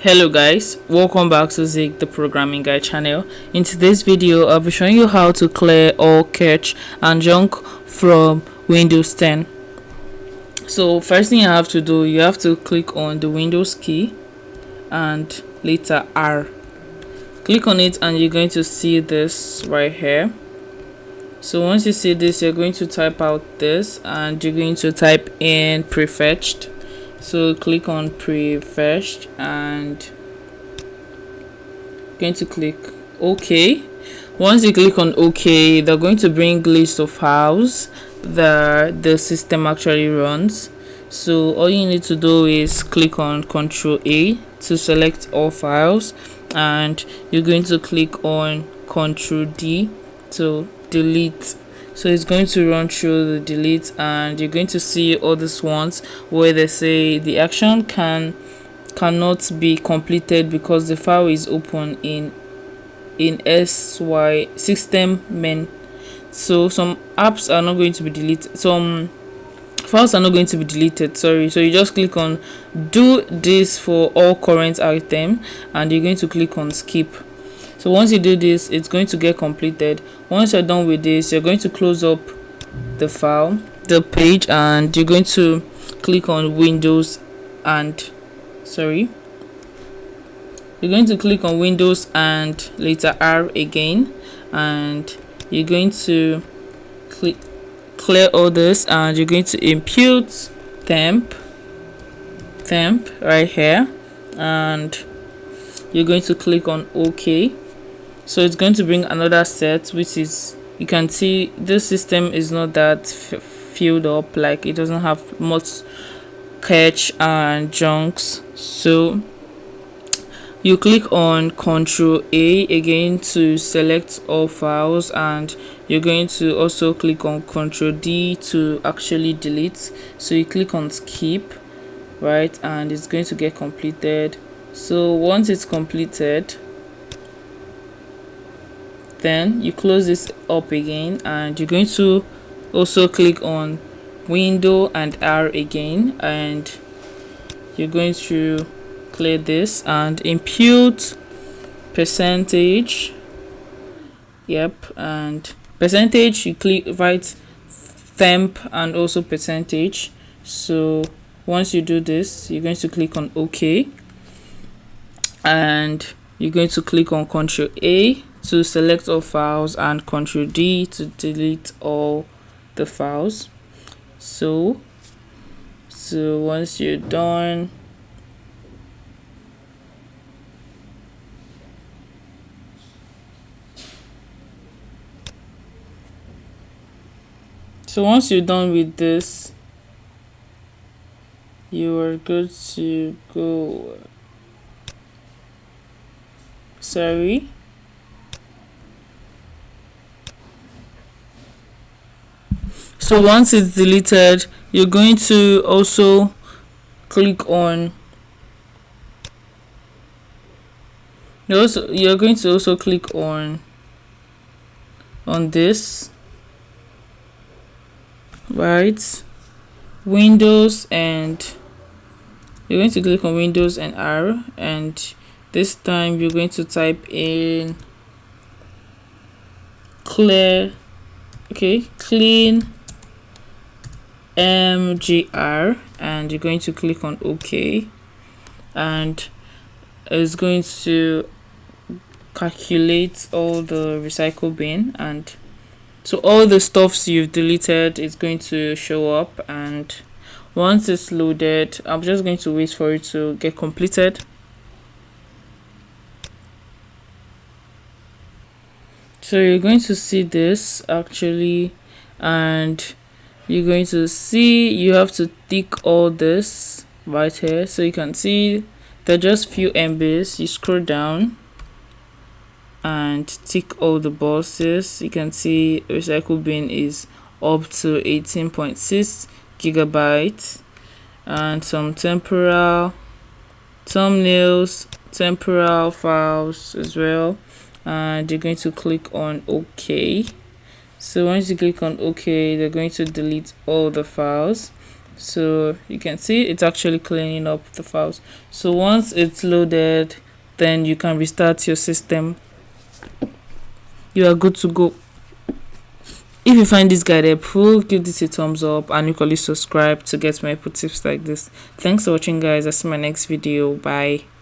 Hello guys, welcome back to Zig the Programming Guy channel. In today's video, I'll be showing you how to clear all cache and junk from Windows 10. So first thing you have to do, you have to click on the Windows key and later R. Click on it and you're going to see this right here. So once you see this, you're going to type out this and you're going to type in prefetched. So click on prefetched and going to click OK. Once you click on OK, they're going to bring list of files that the system actually runs. So all you need to do is click on Ctrl A to select all files, and you're going to click on Ctrl D to delete. So it's going to run through the delete, and you're going to see all these ones where they say the action cannot be completed because the file is open in SY system main. So some apps are not going to be deleted, some files are not going to be deleted, sorry. So you just click on do this for all current item and you're going to click on skip. So once you do this, it's going to get completed. Once you're done with this, you're going to close up the file, the page, and you're going to click on Windows and you're going to click on Windows and later R again, and you're going to clear all this, and you're going to impute temp right here, and you're going to click on OK. So it's going to bring another set, which is, you can see this system is not that filled up, like it doesn't have much cache and junks. So you click on Ctrl A again to select all files, and you're going to also click on Ctrl D to actually delete. So you click on skip, right, and it's going to get completed. So once it's completed, then you close this up again, and you're going to also click on Window and R again, and you're going to clear this and impute percentage. And percentage, you write temp and also percentage. So once you do this, you're going to click on OK, and you're going to click on Ctrl A to select all files and Ctrl D to delete all the files. So once you're done, with this, you are good to go. Sorry. So once it's deleted, you're going to also click on you're going to also click on this, right, Windows, and you're going to click on Windows and R, and this time you're going to type in clean mgr, and you're going to click on OK, and it's going to calculate all the recycle bin, and so all the stuffs you've deleted is going to show up. And once it's loaded, I'm just going to wait for it to get completed. So you're going to see this actually, and you're going to see you have to tick all this right here. So you can see there are just few MBs. You scroll down and tick all the boxes. You can see recycle bin is up to 18.6 gigabytes, and some temporal thumbnails, temporal files as well. And you're going to click on OK. So once you click on OK, they're going to delete all the files, So you can see it's actually cleaning up the files. So once it's loaded, then you can restart your system. You are good to go. If you find this guide helpful, give this a thumbs up and equally subscribe to get more tips like this. Thanks for watching, guys. I'll see you in my next video. Bye.